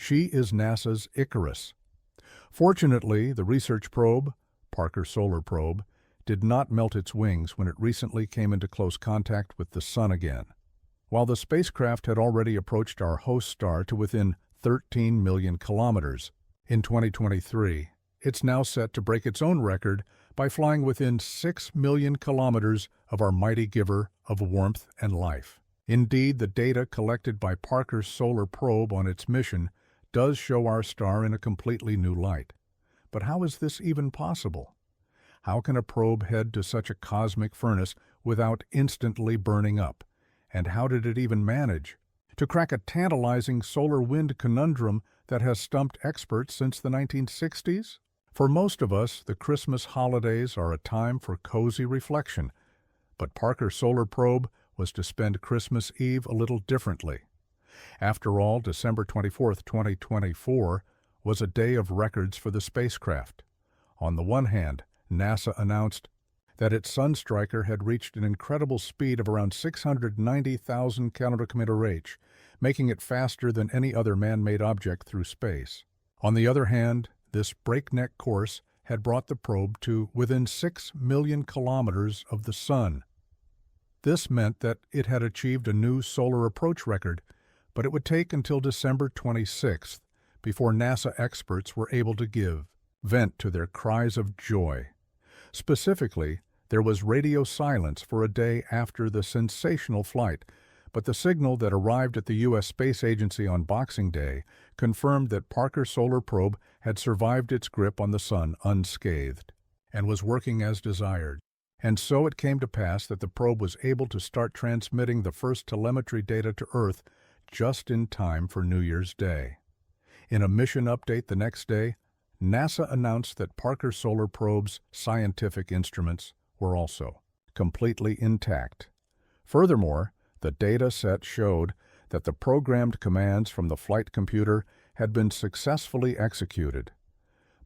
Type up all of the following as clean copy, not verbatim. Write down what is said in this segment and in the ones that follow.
She is NASA's Icarus. Fortunately, the research probe, Parker Solar Probe, did not melt its wings when it recently came into close contact with the Sun again. While the spacecraft had already approached our host star to within 13 million kilometers, in 2023, it's now set to break its own record by flying within 6 million kilometers of our mighty giver of warmth and life. Indeed, the data collected by Parker's Solar Probe on its mission does show our star in a completely new light. But how is this even possible? How can a probe head to such a cosmic furnace without instantly burning up? And how did it even manage to crack a tantalizing solar wind conundrum that has stumped experts since the 1960s? For most of us, the Christmas holidays are a time for cozy reflection, but Parker Solar Probe was to spend Christmas Eve a little differently. After all, December 24, 2024, was a day of records for the spacecraft. On the one hand, NASA announced that its Sunstriker had reached an incredible speed of around 690,000 km/h, making it faster than any other man-made object through space. On the other hand, this breakneck course had brought the probe to within 6 million kilometers of the Sun. This meant that it had achieved a new solar approach record, but it would take until December 26th before NASA experts were able to give vent to their cries of joy. Specifically, there was radio silence for a day after the sensational flight, but the signal that arrived at the U.S. Space Agency on Boxing Day confirmed that Parker Solar Probe had survived its grip on the Sun unscathed and was working as desired. And so it came to pass that the probe was able to start transmitting the first telemetry data to Earth just in time for New Year's Day. In a mission update the next day, NASA announced that Parker Solar Probe's scientific instruments were also completely intact. Furthermore, the data set showed that the programmed commands from the flight computer had been successfully executed.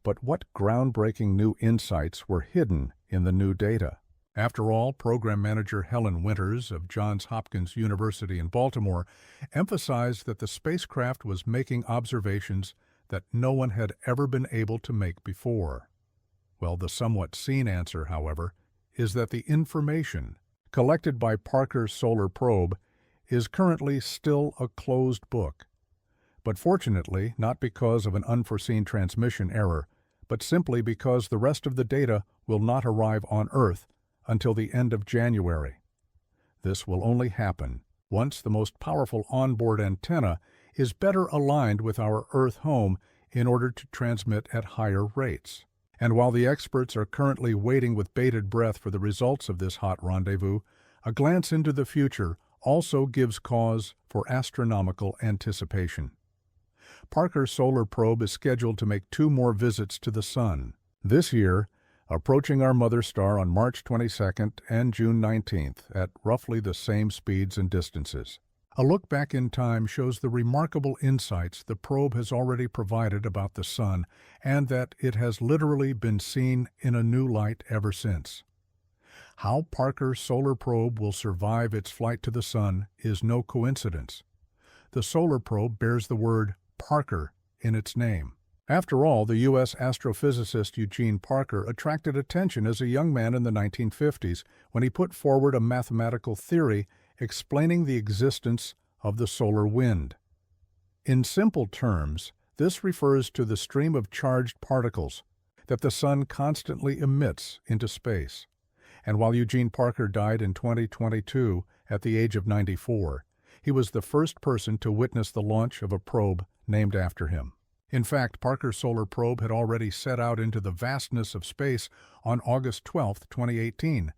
But what groundbreaking new insights were hidden in the new data? After all, Program Manager Helen Winters of Johns Hopkins University in Baltimore emphasized that the spacecraft was making observations that no one had ever been able to make before. Well, the somewhat seen answer, however, is that the information collected by Parker's Solar Probe is currently still a closed book. But fortunately, not because of an unforeseen transmission error, but simply because the rest of the data will not arrive on Earth until the end of January. This will only happen once the most powerful onboard antenna is better aligned with our Earth home in order to transmit at higher rates. And while the experts are currently waiting with bated breath for the results of this hot rendezvous, a glance into the future also gives cause for astronomical anticipation. Parker Solar Probe is scheduled to make 2 more visits to the Sun this year, approaching our mother star on March 22nd and June 19th at roughly the same speeds and distances. A look back in time shows the remarkable insights the probe has already provided about the Sun, and that it has literally been seen in a new light ever since. How Parker Solar Probe will survive its flight to the Sun is no coincidence. The Solar Probe bears the word Parker in its name. After all, the U.S. astrophysicist Eugene Parker attracted attention as a young man in the 1950s when he put forward a mathematical theory explaining the existence of the solar wind. In simple terms, this refers to the stream of charged particles that the Sun constantly emits into space. And while Eugene Parker died in 2022 at the age of 94, he was the first person to witness the launch of a probe named after him. In fact, Parker Solar Probe had already set out into the vastness of space on August 12, 2018.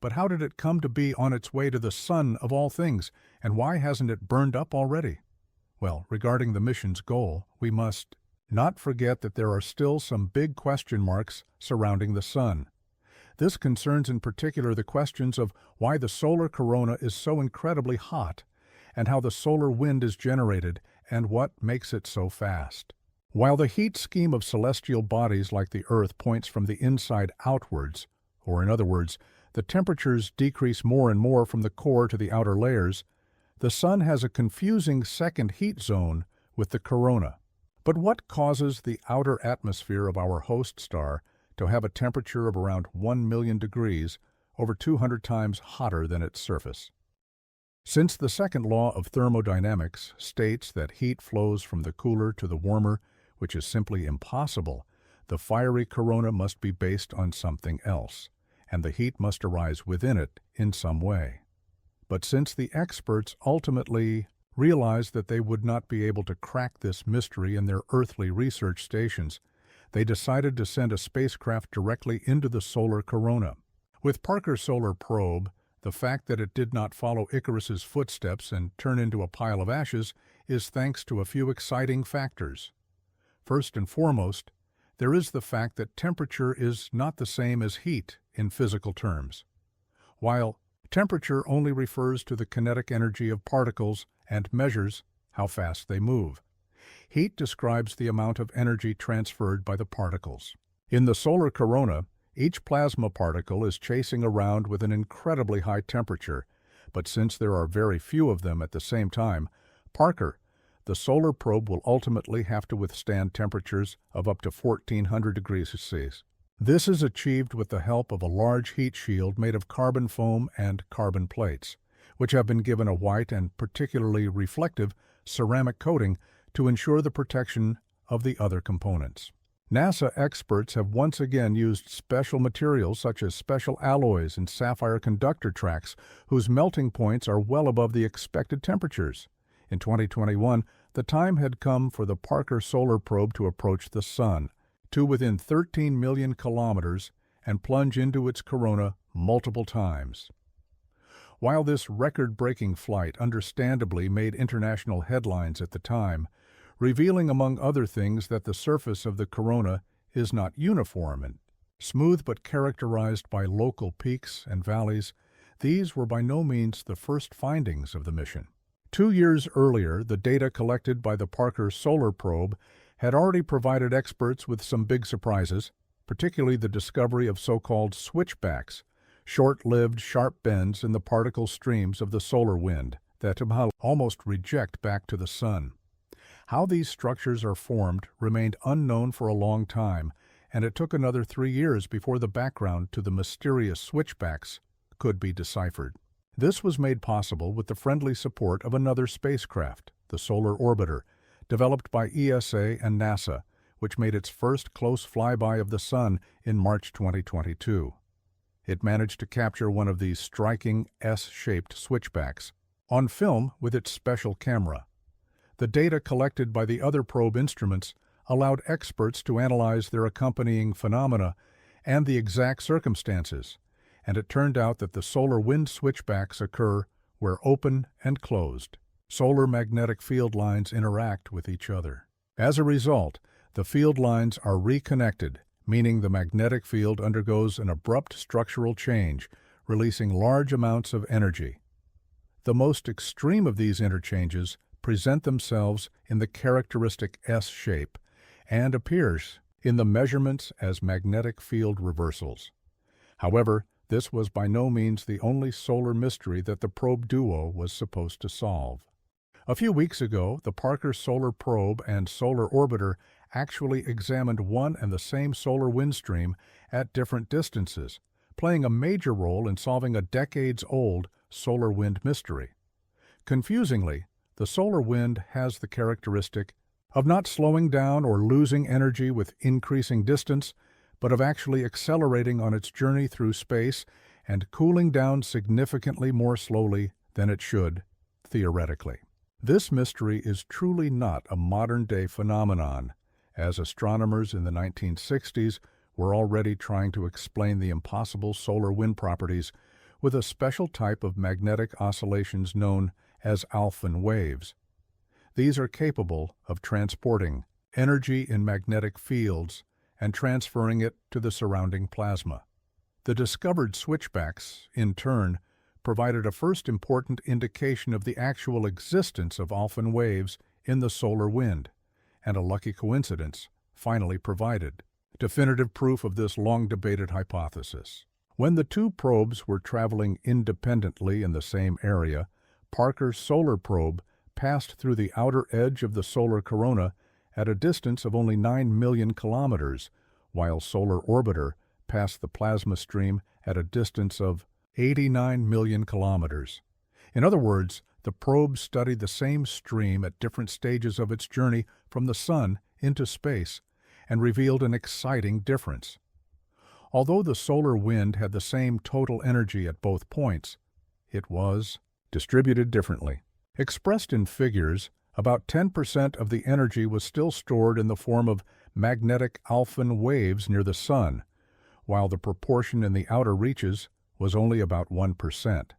But how did it come to be on its way to the Sun of all things, and why hasn't it burned up already? Well, regarding the mission's goal, we must not forget that there are still some big question marks surrounding the Sun. This concerns in particular the questions of why the solar corona is so incredibly hot, and how the solar wind is generated, and what makes it so fast. While the heat scheme of celestial bodies like the Earth points from the inside outwards, or in other words, the temperatures decrease more and more from the core to the outer layers, the Sun has a confusing second heat zone with the corona. But what causes the outer atmosphere of our host star to have a temperature of around 1 million degrees, over 200 times hotter than its surface? Since the second law of thermodynamics states that heat flows from the cooler to the warmer, which is simply impossible, the fiery corona must be based on something else, and the heat must arise within it in some way. But since the experts ultimately realized that they would not be able to crack this mystery in their earthly research stations, they decided to send a spacecraft directly into the solar corona. With Parker Solar Probe, the fact that it did not follow Icarus's footsteps and turn into a pile of ashes is thanks to a few exciting factors. First and foremost, there is the fact that temperature is not the same as heat in physical terms. While temperature only refers to the kinetic energy of particles and measures how fast they move, heat describes the amount of energy transferred by the particles. In the solar corona, each plasma particle is chasing around with an incredibly high temperature, but since there are very few of them at the same time, Parker, the solar probe, will ultimately have to withstand temperatures of up to 1400 degrees Celsius. This is achieved with the help of a large heat shield made of carbon foam and carbon plates, which have been given a white and particularly reflective ceramic coating to ensure the protection of the other components. NASA experts have once again used special materials such as special alloys and sapphire conductor tracks whose melting points are well above the expected temperatures. In 2021, the time had come for the Parker Solar Probe to approach the Sun, to within 13 million kilometers, and plunge into its corona multiple times. While this record-breaking flight understandably made international headlines at the time, revealing among other things that the surface of the corona is not uniform and smooth but characterized by local peaks and valleys, these were by no means the first findings of the mission. 2 years earlier, the data collected by the Parker Solar Probe had already provided experts with some big surprises, particularly the discovery of so-called switchbacks, short-lived sharp bends in the particle streams of the solar wind that almost reject back to the Sun. How these structures are formed remained unknown for a long time, and it took another 3 years before the background to the mysterious switchbacks could be deciphered. This was made possible with the friendly support of another spacecraft, the Solar Orbiter, developed by ESA and NASA, which made its first close flyby of the Sun in March 2022. It managed to capture one of these striking S-shaped switchbacks on film with its special camera. The data collected by the other probe instruments allowed experts to analyze their accompanying phenomena and the exact circumstances, and it turned out that the solar wind switchbacks occur where open and closed solar magnetic field lines interact with each other. As a result, the field lines are reconnected, meaning the magnetic field undergoes an abrupt structural change, releasing large amounts of energy. The most extreme of these interchanges present themselves in the characteristic S shape and appears in the measurements as magnetic field reversals. However, this was by no means the only solar mystery that the probe duo was supposed to solve. A few weeks ago, the Parker Solar Probe and Solar Orbiter actually examined one and the same solar wind stream at different distances, playing a major role in solving a decades-old solar wind mystery. Confusingly, the solar wind has the characteristic of not slowing down or losing energy with increasing distance, but of actually accelerating on its journey through space and cooling down significantly more slowly than it should, theoretically. This mystery is truly not a modern-day phenomenon, as astronomers in the 1960s were already trying to explain the impossible solar wind properties with a special type of magnetic oscillations known as Alfvén waves. These are capable of transporting energy in magnetic fields and transferring it to the surrounding plasma. The discovered switchbacks, in turn, provided a first important indication of the actual existence of Alfvén waves in the solar wind, and a lucky coincidence finally provided definitive proof of this long-debated hypothesis. When the two probes were traveling independently in the same area, Parker's Solar Probe passed through the outer edge of the solar corona at a distance of only 9 million kilometers, while Solar Orbiter passed the plasma stream at a distance of 89 million kilometers. In other words, the probe studied the same stream at different stages of its journey from the Sun into space and revealed an exciting difference. Although the solar wind had the same total energy at both points, it was distributed differently. Expressed in figures, about 10% of the energy was still stored in the form of magnetic Alfvén waves near the Sun, while the proportion in the outer reaches was only about 1%.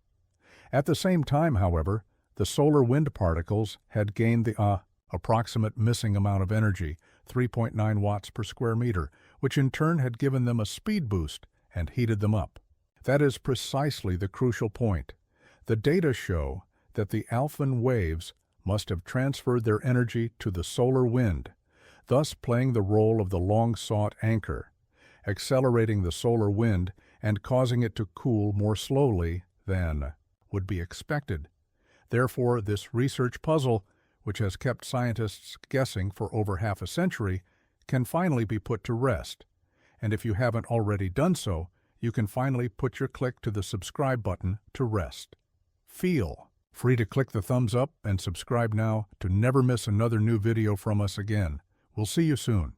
At the same time, however, the solar wind particles had gained the approximate missing amount of energy, 3.9 watts per square meter, which in turn had given them a speed boost and heated them up. That is precisely the crucial point. The data show that the Alfvén waves must have transferred their energy to the solar wind, thus playing the role of the long-sought anchor, accelerating the solar wind and causing it to cool more slowly than would be expected. Therefore, this research puzzle, which has kept scientists guessing for over half a century, can finally be put to rest. And if you haven't already done so, you can finally put your click to the subscribe button to rest. Feel free to click the thumbs up and subscribe now to never miss another new video from us again. We'll see you soon.